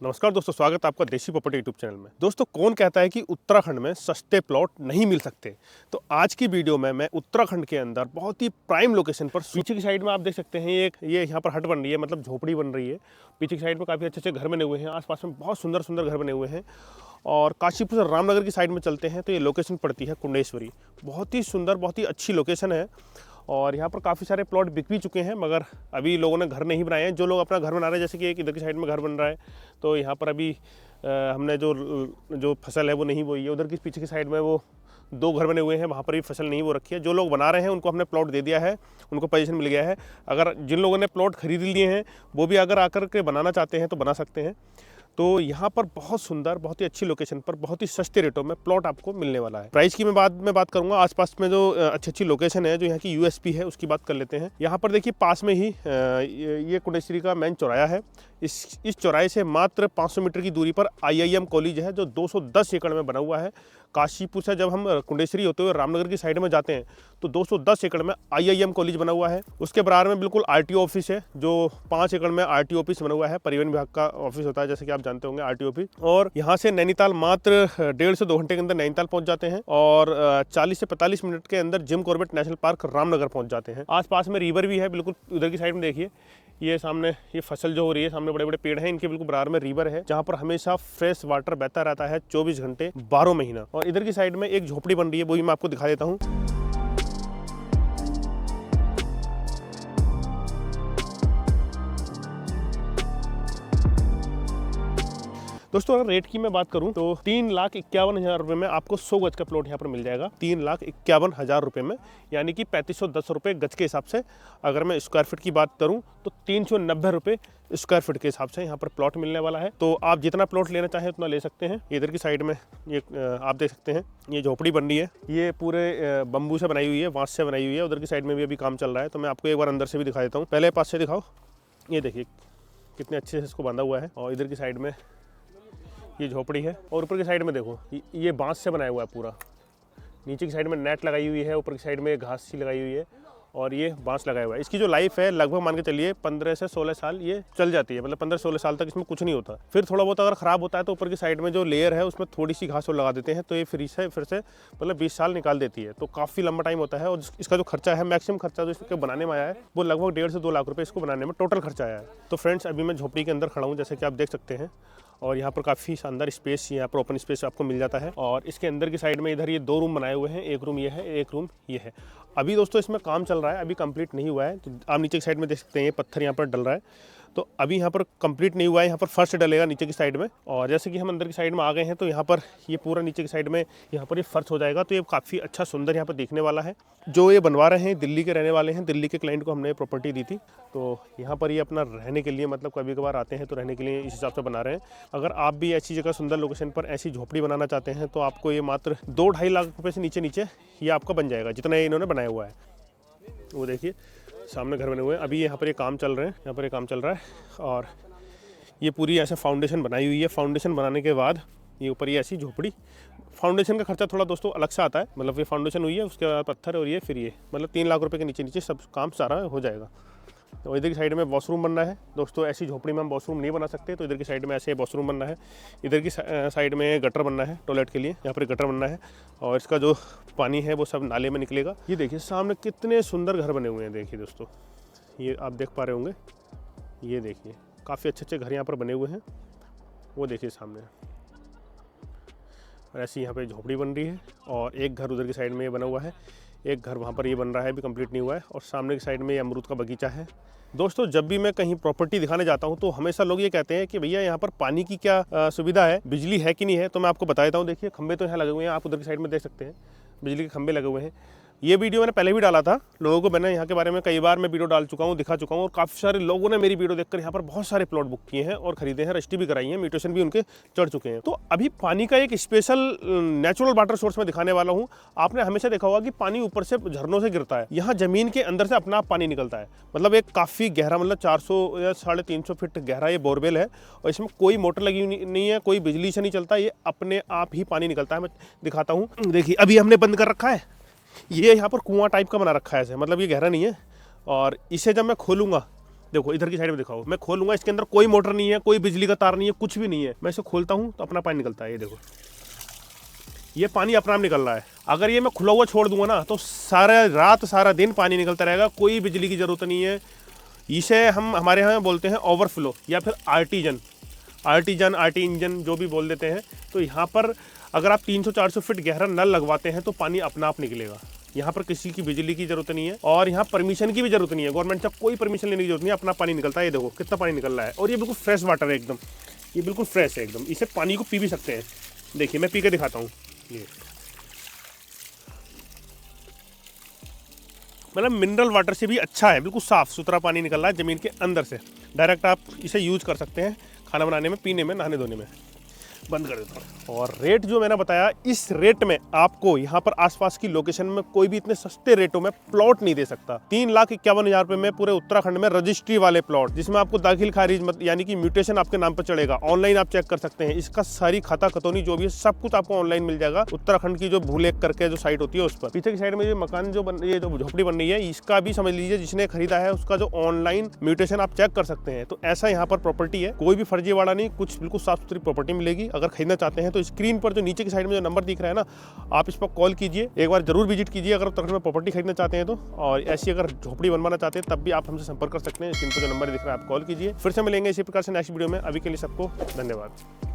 नमस्कार दोस्तों, स्वागत है आपका देसी प्रॉपर्टी यूट्यूब चैनल में। दोस्तों, कौन कहता है कि उत्तराखंड में सस्ते प्लॉट नहीं मिल सकते। तो आज की वीडियो में मैं उत्तराखंड के अंदर बहुत ही प्राइम लोकेशन पर, पीछे की साइड में आप देख सकते हैं ये यहाँ पर हट बन रही है, मतलब झोपड़ी बन रही है। पीछे की साइड में काफ़ी अच्छे अच्छे घर बने हुए हैं, आसपास में बहुत सुंदर सुंदर घर बने हुए हैं। और काशीपुर से रामनगर की साइड में चलते हैं तो ये लोकेशन पड़ती है कुंडेश्वरी। बहुत ही सुंदर, बहुत ही अच्छी लोकेशन है। और यहाँ पर काफ़ी सारे प्लॉट बिक भी चुके हैं, मगर अभी लोगों ने घर नहीं बनाए हैं। जो लोग अपना घर बना रहे हैं, जैसे कि एक इधर की साइड में घर बन रहा है, तो यहाँ पर अभी हमने जो फसल है वो नहीं बोई है। उधर की पीछे की साइड में वो 2 घर बने हुए हैं, वहाँ पर भी फसल नहीं वो रखी है। जो लोग बना रहे हैं उनको हमने प्लॉट दे दिया है, उनको पोजीशन मिल गया है। अगर जिन लोगों ने प्लॉट खरीद लिए हैं वो भी अगर आकर के बनाना चाहते हैं तो बना सकते हैं। तो यहाँ पर बहुत सुंदर, बहुत ही अच्छी लोकेशन पर बहुत ही सस्ते रेटों में प्लॉट आपको मिलने वाला है। प्राइस की मैं बाद में बात करूँगा। आसपास में जो अच्छी अच्छी लोकेशन है, जो यहाँ की यूएसपी है, उसकी बात कर लेते हैं। यहाँ पर देखिए पास में ही ये कुंडेश्वरी का मेन चौराया है। इस चौराहे से मात्र 500 मीटर की दूरी पर IIM कॉलेज है, जो 210 एकड़ में बना हुआ है। काशीपुर से जब हम कुंडेश्वरी होते हुए रामनगर की साइड में जाते हैं तो 210 एकड़ में IIM कॉलेज बना हुआ है। उसके बराबर में बिल्कुल RTO ऑफिस है, जो 5 एकड़ में RTO ऑफिस बना हुआ है। परिवहन विभाग का ऑफिस होता है, जैसे कि आप जानते होंगे, RTO ऑफिस। और यहाँ से नैनीताल मात्र 1.5 से 2 घंटे के अंदर नैनीताल पहुँच जाते हैं। और 40 से 45 मिनट के अंदर Jim Corbett national park Ramnagar पहुँच जाते हैं। आसपास में रिवर भी है, बिल्कुल उधर की साइड में देखिए, ये सामने ये फसल जो हो रही है, सामने बड़े बड़े पेड़ हैं, इनके बिल्कुल बराबर में रिवर है, जहाँ पर हमेशा फ्रेश वाटर बहता रहता है 24 घंटे 12 महीना। और इधर की साइड में एक झोपड़ी बन रही है, वो भी मैं आपको दिखा देता हूँ। दोस्तों, अगर रेट की मैं बात करूं तो 3,51,000 रुपये में आपको 100 गज का प्लॉट यहाँ पर मिल जाएगा। 3,51,000 रुपये में, यानी कि 3510 रुपये गज के हिसाब से। अगर मैं स्क्वायर फीट की बात करूं तो 390 रुपये स्क्वायर फीट के हिसाब से यहाँ पर प्लॉट मिलने वाला है। तो आप जितना प्लॉट लेना चाहें उतना ले सकते हैं। इधर की साइड में ये आप देख सकते हैं, ये झोपड़ी बन रही है, ये पूरे बम्बू से बनाई हुई है, बांस से बनाई हुई है। उधर की साइड में भी अभी काम चल रहा है, तो मैं आपको एक बार अंदर से भी दिखा देता हूँ। पहले पास से दिखाओ, ये देखिए कितने अच्छे से इसको बांधा हुआ है। और इधर की साइड में ये झोपड़ी है, और ऊपर की साइड में देखो ये बांस से बनाया हुआ है पूरा। नीचे की साइड में नेट लगाई हुई है, ऊपर की साइड में घास सी लगाई हुई है, और ये बांस लगाया हुआ है। इसकी जो लाइफ है लगभग मान के चलिए 15 से 16 साल ये चल जाती है। मतलब 15-16 साल तक इसमें कुछ नहीं होता। फिर थोड़ा बहुत अगर ख़राब होता है तो ऊपर की साइड में जो लेयर है उसमें थोड़ी सी घास और लगा देते हैं, तो ये फिर से मतलब 20 साल निकाल देती है। तो काफ़ी लंबा टाइम होता है। और इसका जो खर्चा है, मैक्सिमम खर्चा जो इसके बनाने में आया है वो लगभग 1.5 से 2 लाख रुपये इसको बनाने में टोटल खर्चा आया है। तो फ्रेंड्स, अभी मैं झोपड़ी के अंदर खड़ा हूँ, जैसे कि आप देख सकते हैं। और यहाँ पर काफ़ी शानदार स्पेस, यहाँ पर ओपन स्पेस आपको मिल जाता है। और इसके अंदर की साइड में इधर ये 2 रूम बनाए हुए हैं, एक रूम ये है, एक रूम ये है। अभी दोस्तों इसमें काम चल रहा है, अभी कंप्लीट नहीं हुआ है। तो आप नीचे की साइड में देख सकते हैं, ये पत्थर यहाँ पर डल रहा है, तो अभी यहाँ पर कंप्लीट नहीं हुआ है। यहाँ पर फर्श डलेगा नीचे की साइड में। और जैसे कि हम अंदर की साइड में आ गए हैं, तो यहाँ पर ये पूरा नीचे की साइड में यहाँ पर ये फर्श हो जाएगा। तो ये काफ़ी अच्छा सुंदर यहाँ पर दिखने वाला है। जो ये बनवा रहे हैं दिल्ली के रहने वाले हैं, दिल्ली के क्लाइंट को हमने प्रॉपर्टी दी थी। तो यहाँ पर ये अपना रहने के लिए, मतलब कभी कभार आते हैं तो रहने के लिए इस हिसाब से बना रहे हैं। अगर आप भी ऐसी जगह सुंदर लोकेशन पर ऐसी झोपड़ी बनाना चाहते हैं तो आपको ये मात्र 2-2.5 लाख रुपये से नीचे ये आपका बन जाएगा, जितना ये इन्होंने बनाया हुआ है। वो देखिए सामने घर बने हुए हैं। अभी यहाँ पर ये काम चल रहे हैं, यहाँ पर ये काम चल रहा है। और ये पूरी ऐसे फाउंडेशन बनाई हुई है। फाउंडेशन बनाने के बाद ये ऊपर ये ऐसी झोपड़ी, फाउंडेशन का खर्चा थोड़ा दोस्तों अलग से आता है। मतलब ये फाउंडेशन हुई है, उसके बाद पत्थर, और ये फिर ये, मतलब 3 लाख रुपए के नीचे सब काम सारा हो जाएगा। तो इधर की साइड में वॉशरूम बनना है। दोस्तों, ऐसी झोपड़ी में हम वॉशरूम नहीं बना सकते, तो इधर की साइड में ऐसे वॉशरूम बनना है। इधर की साइड में गटर बनना है, टॉयलेट के लिए यहाँ पर गटर बनना है। और इसका जो पानी है वो सब नाले में निकलेगा। ये देखिए सामने कितने सुंदर घर बने हुए हैं। देखिए दोस्तों, ये आप देख पा रहे होंगे, ये देखिए काफ़ी अच्छे अच्छे घर यहाँ पर बने हुए हैं। वो देखिए सामने, और ऐसी यहाँ पे झोपड़ी बन रही है। और एक घर उधर की साइड में ये बना हुआ है, एक घर वहाँ पर ये बन रहा है, अभी कंप्लीट नहीं हुआ है। और सामने की साइड में ये अमरूद का बगीचा है। दोस्तों, जब भी मैं कहीं प्रॉपर्टी दिखाने जाता हूँ तो हमेशा लोग ये कहते हैं कि भैया यहाँ पर पानी की क्या सुविधा है, बिजली है कि नहीं है। तो मैं आपको बता देता हूँ। देखिए खंबे तो यहाँ लगे हुए हैं, आप उधर की साइड में देख सकते हैं, बिजली के खंबे लगे हुए हैं। ये वीडियो मैंने पहले भी डाला था, लोगों को मैंने यहाँ के बारे में कई बार मैं वीडियो डाल चुका हूँ, दिखा चुका हूँ। और काफ़ी सारे लोगों ने मेरी वीडियो देखकर यहाँ पर बहुत सारे प्लॉट बुक किए हैं और खरीदे हैं, रजिस्ट्री भी कराई है, म्यूटेशन भी उनके चढ़ चुके हैं। तो अभी पानी का एक स्पेशल नेचुरल वाटर सोर्स में दिखाने वाला हूँ। आपने हमेशा देखा होगा कि पानी ऊपर से झरनों से गिरता है, यहाँ जमीन के अंदर से अपना आप पानी निकलता है। मतलब एक काफ़ी गहरा, मतलब 400 या 350 फीट गहरा ये बोरवेल है। और इसमें कोई मोटर लगी नहीं है, कोई बिजली से नहीं चलता, ये अपने आप ही पानी निकलता है। मैं दिखाता हूँ, देखिए अभी हमने बंद कर रखा है। ये यहाँ पर कुआं टाइप का बना रखा है ऐसे, मतलब ये गहरा नहीं है। और इसे जब मैं खोलूँगा देखो इधर की साइड में दिखाओ, मैं खोलूंगा, इसके अंदर कोई मोटर नहीं है, कोई बिजली का तार नहीं है, कुछ भी नहीं है। मैं इसे खोलता हूँ तो अपना पानी निकलता है। ये देखो, ये पानी अपना आप निकल रहा है। अगर ये मैं खुला हुआ छोड़ दूंगा ना तो सारा रात सारा दिन पानी निकलता रहेगा, कोई बिजली की जरूरत नहीं है। इसे हम हमारे यहाँ बोलते हैं ओवरफ्लो या फिर आर्टी इंजन जो भी बोल देते हैं। तो यहाँ पर अगर आप 300-400 फीट गहरा नल लगवाते हैं तो पानी अपना आप निकलेगा। यहाँ पर किसी की बिजली की जरूरत नहीं है और यहाँ परमिशन की भी जरूरत नहीं है, गवर्नमेंट से कोई परमिशन लेने की जरूरत नहीं है, अपना पानी निकलता है। ये देखो कितना पानी निकल रहा है और ये बिल्कुल फ्रेश वाटर है एकदम, ये बिल्कुल फ्रेश है एकदम। इसे पानी को पी भी सकते हैं। देखिए मैं पी के दिखाता हूँ। ये मतलब मिनरल वाटर से भी अच्छा है, बिल्कुल साफ़ सुथरा पानी निकल रहा है ज़मीन के अंदर से। डायरेक्ट आप इसे यूज़ कर सकते हैं खाना बनाने में, पीने में, नहाने धोने में। बंद कर देता हूँ। और रेट जो मैंने बताया, इस रेट में आपको यहाँ पर आसपास की लोकेशन में कोई भी इतने सस्ते रेटों में प्लॉट नहीं दे सकता। 3,51,000 रुपये में पूरे उत्तराखंड में रजिस्ट्री वाले प्लॉट, जिसमें आपको दाखिल खारिज यानी कि म्यूटेशन आपके नाम पर चढ़ेगा। ऑनलाइन आप चेक कर सकते हैं, इसका सारी खाता खतौनी जो भी है सब कुछ आपको ऑनलाइन मिल जाएगा। उत्तराखंड की जो भूलेख करके जो साइट होती है उस पर। पीछे की साइड में ये मकान जो ये जो झोपड़ी बन रही है, इसका भी समझ लीजिए जिसने खरीदा है उसका जो ऑनलाइन म्यूटेशन आप चेक कर सकते हैं। तो ऐसा यहाँ पर प्रॉपर्टी है, कोई भी फर्जीवाड़ा नहीं, कुछ बिल्कुल साफ सुथरी प्रॉपर्टी मिलेगी। अगर खरीदना चाहते हैं तो स्क्रीन पर जो नीचे की साइड में जो नंबर दिख रहा है ना, आप इस पर कॉल कीजिए, एक बार जरूर विजिट कीजिए अगर उत्तराखंड में प्रॉपर्टी खरीदना चाहते हैं तो। और ऐसी अगर झोपड़ी बनवाना चाहते हैं तब भी आप हमसे संपर्क कर सकते हैं। स्क्रीन पर जो नंबर दिख रहा है आप कॉल कीजिए। फिर से मिलेंगे इसी प्रकार से नेक्स्ट वीडियो में। अभी के लिए सबको धन्यवाद।